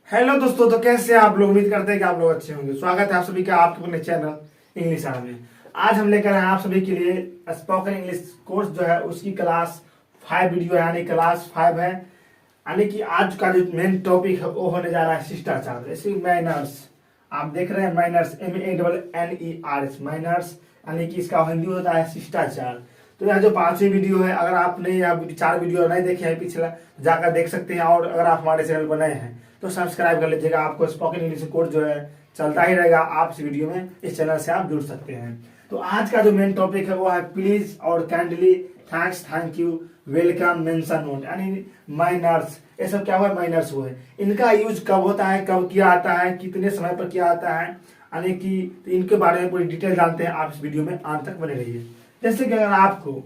Hello दोस्तों, तो कैसे हैं आप लोग। उम्मीद करते हैं कि आप लोग अच्छे होंगे। स्वागत है आप सभी का आपके अपने चैनल इंग्लिश आर में। आज हम लेकर आए हैं आप सभी के लिए स्पोकन इंग्लिश कोर्स जो है उसकी क्लास 5 वीडियो है, यानी क्लास 5 है। यानी कि आज का जो मेन टॉपिक है वो होने जा रहा है शिष्टाचार, जैसे मैनर्स। आप देख रहे हैं मैनर्स, MANNERS मैनर्स, यानी कि इसका हिंदी होता है शिष्टाचार। तो यह जो 5वीं वीडियो है, अगर आपने यह 4 वीडियो नहीं देखे हैं पिछला, जाकर देख सकते हैं। और अगर आप हमारे चैनल पर नए हैं तो सब्सक्राइब कर लीजिएगा। आपको स्पोकन इंग्लिश कोर्स जो है चलता ही रहेगा। आप इस वीडियो में इस चैनल से आप जुड़ सकते हैं। तो आज का जो मेन टॉपिक है वो है प्लीज और kindly, thanks, thank you, welcome, mention note, यानी माइनर्स। ये सब क्या हुआ, माइनर्स हुए। इनका यूज कब होता है, कब किया आता है, कितने समय पर किया आता है, यानी कि तो इनके बारे में पूरी डिटेल जानते हैं। आप इस वीडियो में अंत तक बने रहिए। जैसे कि अगर आपको,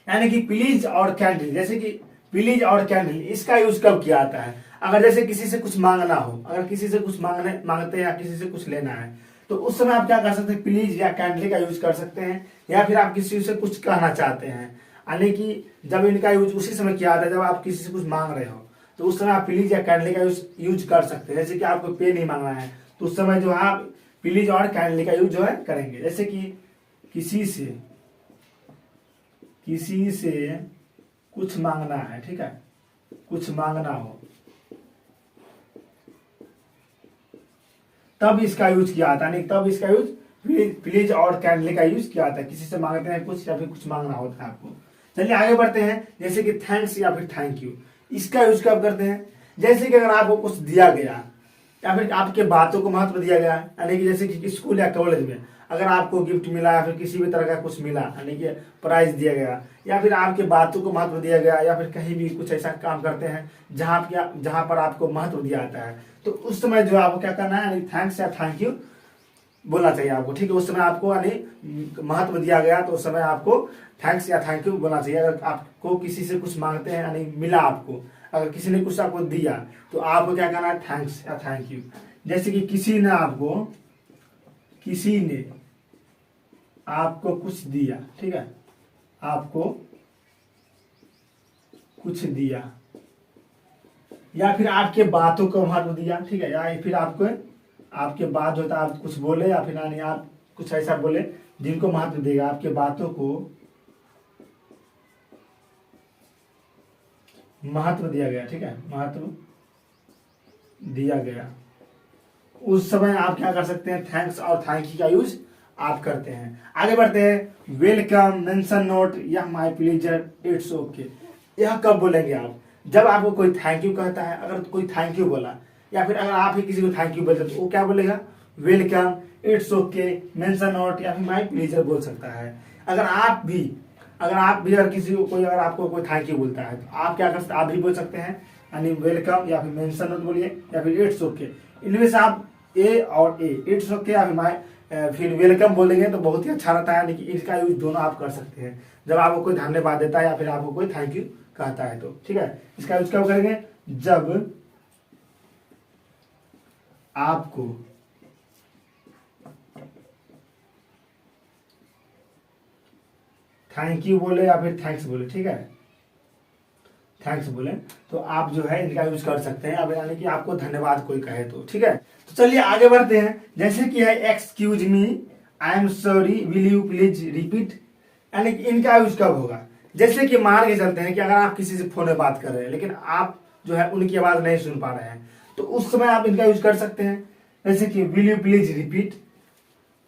यानी कि प्लीज और कैंडल, जैसे कि प्लीज और कैंडल, इसका यूज कब किया आता है। अगर जैसे किसी से कुछ मांगना हो, अगर किसी से कुछ मांगते हैं या किसी से कुछ लेना है, तो उस समय आप क्या कर सकते हैं, प्लीज या कैंडली का यूज कर सकते हैं। या फिर आप किसी से कुछ कहना चाहते हैं, यानी कि जब इनका यूज उसी समय किया जाता है जब आप किसी से कुछ मांग रहे हो, तो उस समय आप प्लीज या कैंडली का यूज कर सकते हैं। जैसे कि आपको पेन ही मांगना है तो उस समय जो है आप प्लीज और कैंडली का यूज जो है करेंगे। जैसे कि किसी से कुछ मांगना है, ठीक है, कुछ मांगना हो, तब इसका यूज किया आता है। नहीं, तब इसका यूज प्लीज और कैंडली का यूज किया आता है। किसी से मांगते हैं कुछ या फिर कुछ मांगना होता है आपको। चलिए आगे बढ़ते हैं। जैसे कि थैंक्स या फिर थैंक यू, इसका यूज कब करते हैं। जैसे कि अगर आपको कुछ दिया गया या फिर आपके बातों को महत्व दिया गया, यानी कि जैसे कि स्कूल या कॉलेज में अगर आपको गिफ्ट मिला या फिर किसी भी तरह का कुछ मिला, यानी कि प्राइज दिया गया, या फिर आपके बातों को महत्व दिया गया, या फिर कहीं भी कुछ ऐसा काम करते हैं जहां पर आपको महत्व दिया जाता है, तो उस समय जो आपको क्या करना है, यानी थैंक्स या थैंक यू बोलना चाहिए आपको। ठीक है, उस समय आपको यानी महत्व दिया गया तो उस समय आपको थैंक्स या थैंक यू बोलना चाहिए। अगर आपको किसी से कुछ मांगते हैं, यानी मिला आपको, अगर किसी ने कुछ आपको दिया तो आपको क्या करना है, थैंक्स या थैंक यू। जैसे कि किसी ने आपको कुछ दिया, ठीक है, आपको कुछ दिया, या फिर आपके बातों को महत्व दिया, ठीक है, या फिर आपके बात होता है, आप कुछ बोले या फिर यानी आप कुछ ऐसा बोले जिनको महत्व देगा, आपके बातों को महत्व दिया गया, ठीक है, महत्व दिया गया, उस समय आप क्या कर सकते हैं, थैंक्स और थैंक यू का यूज आप करते हैं। आगे बढ़ते हैं। वेलकम, मेंशन नोट या माय प्लेजर, इट्स ओके, यह कब बोलेंगे आप, जब आपको कोई थैंक यू कहता है। अगर कोई थैंक यू बोला या फिर अगर आप ही किसी को थैंक यू बोलते तो वो क्या बोलेगा, welcome, it's okay, mention note या फिर माय प्लेजर बोल सकता है। अगर आप भी अगर किसी को अगर आपको कोई थैंक यू बोलता है तो आप क्या कर सकते, आप भी बोल सकते हैं, यानी वेलकम या फिर मेंशन नोट बोलिए या फिर इट्स ओके। इनमें से आप ए और ए, इट्स ओके या फिर वेलकम बोलेंगे तो बहुत ही अच्छा रहता है। यानी कि इसका यूज दोनों आप कर सकते हैं जब आपको कोई धन्यवाद देता है या फिर आपको कोई थैंक यू कहता है तो, ठीक है। इसका यूज कब करेंगे, जब आपको थैंक यू बोले या फिर थैंक्स बोले, ठीक है, थैंक्स बोले तो आप जो है इनका यूज कर सकते हैं। अब यानी कि आपको धन्यवाद कोई कहे तो, ठीक है। तो चलिए आगे बढ़ते हैं। जैसे कि है excuse me, I am sorry, will you please repeat, यानी कि इनका यूज कब होगा। जैसे कि मान के चलते हैं कि अगर आप किसी से फोन में बात कर रहे हैं लेकिन आप जो है उनकी आवाज नहीं सुन पा रहे हैं, तो उस समय आप इनका यूज कर सकते हैं। जैसे कि will you please repeat,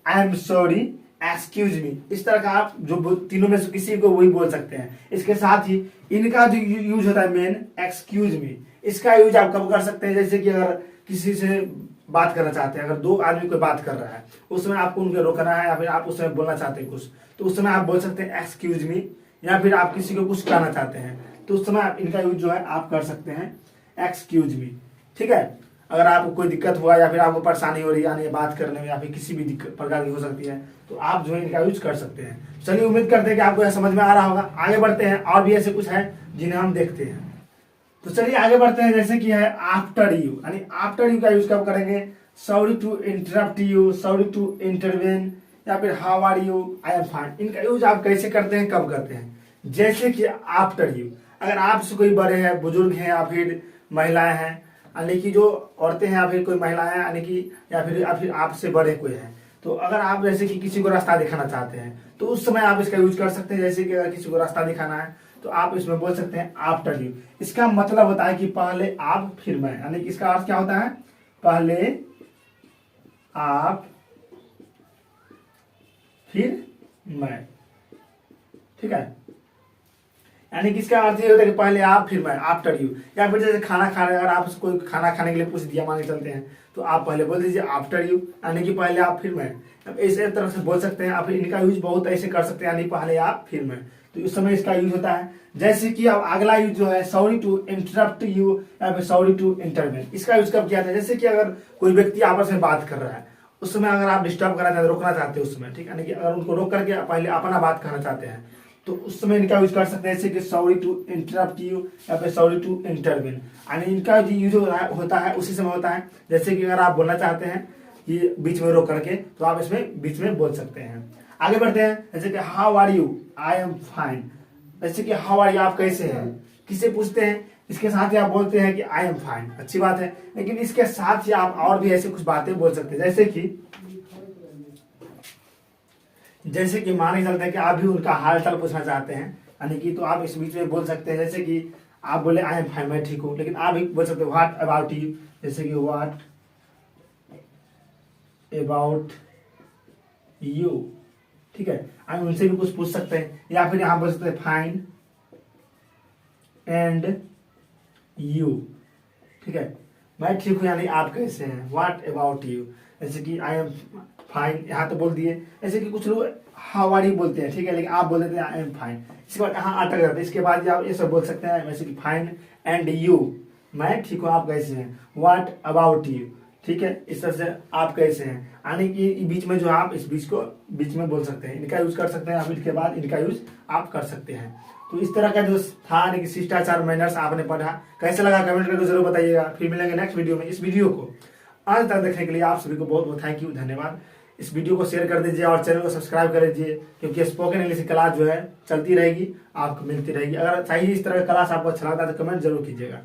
I am sorry, excuse me. इस तरह का आप जो तीनों में से किसी को वही बोल सकते हैं। इसके साथ ही इनका जो यूज होता है मेन, एक्सक्यूज मी, इसका यूज आप कब कर सकते हैं। जैसे कि अगर किसी से बात करना चाहते हैं, अगर दो आदमी कोई बात कर रहा है उस समय आपको उनको रोकना है या फिर आप उस समय बोलना चाहते हैं कुछ, तो उस समय आप बोल सकते हैं एक्सक्यूज मी। या फिर आप किसी को कुछ कहना चाहते हैं तो उस समय इनका यूज जो है आप कर सकते हैं एक्सक्यूज मी, ठीक है। अगर आपको कोई दिक्कत हुआ या फिर आपको परेशानी हो रही है यानी बात करने में या फिर किसी भी दिक्कत प्रकार की हो सकती है तो आप जो है इनका यूज कर सकते हैं। चलिए उम्मीद करते हैं कि आपको यह समझ में आ रहा होगा। आगे बढ़ते हैं, और भी ऐसे कुछ है जिन्हें हम देखते हैं। तो चलिए आगे बढ़ते हैं। जैसे कि है आफ्टर यू, यानी आफ्टर यू का यूज कब करेंगे, sorry to interrupt you, sorry to intervene, या फिर how are you, I am fine. इनका यूज आप कैसे करते हैं, कब करते हैं। जैसे कि आफ्टर यू, अगर आपसे कोई बड़े हैं, बुजुर्ग हैं या फिर महिलाएं हैं, यानी कि जो औरतें हैं या फिर कोई महिलाएं यानी कि या फिर आपसे बड़े कोई है, तो अगर आप जैसे कि किसी को रास्ता दिखाना चाहते हैं तो उस समय आप इसका यूज कर सकते हैं। जैसे कि अगर किसी को रास्ता दिखाना है तो आप इसमें बोल सकते हैं आफ्टर यू। इसका मतलब होता है कि पहले आप फिर मैं, यानी कि इसका अर्थ क्या होता है, पहले आप फिर मैं, ठीक है। यानी कि इसका अर्थ ये होता है कि पहले आप फिर मैं, आफ्टर यू। या फिर जैसे खाना खा रहे हैं, अगर आप कोई खाना खाने के लिए पूछ दिया, मान के चलते हैं, तो आप पहले बोल दीजिए आफ्टर यू, यानी कि पहले आप फिर मैं। अब इस तरह से बोल सकते हैं आप। इनका यूज बहुत ऐसे कर सकते हैं, यानी पहले आप फिर मैं, तो इस समय इसका यूज होता है। जैसे कि अब अगला यूज जो है सॉरी टू इंटरप्ट यू या फिर सॉरी टू इंटरवेन, इसका यूज कब किया था, जैसे कि अगर कोई व्यक्ति आपस में बात कर रहा है, उस समय अगर आप डिस्टर्ब करना चाहते हैं, रोकना चाहते हैं उस समय, ठीक है, यानी कि अगर उनको रोक करके पहले अपना बात करना चाहते हैं तो उस समय इनका यूज कर सकते हैं, जैसे कि सॉरी टू इंटरप्ट यू या फिर सॉरी टू इंटरवेन। यानी इनका जो यूज होता है उसी समय होता है। जैसे कि अगर आप बोलना चाहते हैं कि बीच में रोक करके, तो आप इसमें बीच में बोल सकते हैं। आगे बढ़ते हैं, जैसे कि how are you, I am fine. जैसे कि हाउ आर यू, आप कैसे हैं, किससे पूछते हैं, इसके साथ ही आप बोलते हैं कि आई एम फाइन, अच्छी बात है। लेकिन इसके साथ ही आप और भी ऐसे कुछ बातें बोल सकते हैं, जैसे कि मान के चलते हैं कि आप भी उनका हाल चाल पूछना चाहते हैं, यानी कि तो आप इस बीच में बोल सकते हैं। जैसे कि आप बोले आई एम फाइन, मैं ठीक हूँ, लेकिन आप भी बोल सकते हैं व्हाट अबाउट यू, जैसे कि व्हाट अबाउट यू, ठीक है। आप उनसे भी कुछ पूछ सकते हैं। या फिर यहाँ बोल सकते हैं फाइन एंड यू, ठीक है, मैं ठीक हूँ, यानी आप कैसे हैं, व्हाट अबाउट यू, जैसे कि आई एम फाइन, यहाँ तो बोल दिए। जैसे कि कुछ लोग हाउ आर यू बोलते हैं, ठीक है, लेकिन आप बोल देते हैं आई एम फाइन, इसके बाद यहाँ अटक जाते हैं। इसके बाद आप ये सब बोल सकते हैं, जैसे कि फाइन एंड यू, मैं ठीक हूँ, आप कैसे हैं, व्हाट अबाउट यू, ठीक है, इस तरह से आप कैसे हैं, यानी कि बीच में जो आप इस बीच में बोल सकते हैं, इनका यूज कर सकते हैं। आप इसके बाद इनका यूज आप कर सकते हैं। तो इस तरह का जो था यानी कि शिष्टाचार मैनर्स आपने पढ़ा, कैसे लगा कमेंट करके जरूर बताइएगा। फिर मिलेंगे नेक्स्ट वीडियो में। इस वीडियो को अंत तक देखने के लिए आप सभी को बहुत बहुत थैंक यू, धन्यवाद। इस वीडियो को शेयर कर दीजिए और चैनल को सब्सक्राइब कर दीजिए, क्योंकि स्पोकन इंग्लिश की क्लास जो है चलती रहेगी, आपको मिलती रहेगी। अगर चाहिए इस तरह का क्लास आपको अच्छा लगता है तो कमेंट जरूर कीजिएगा।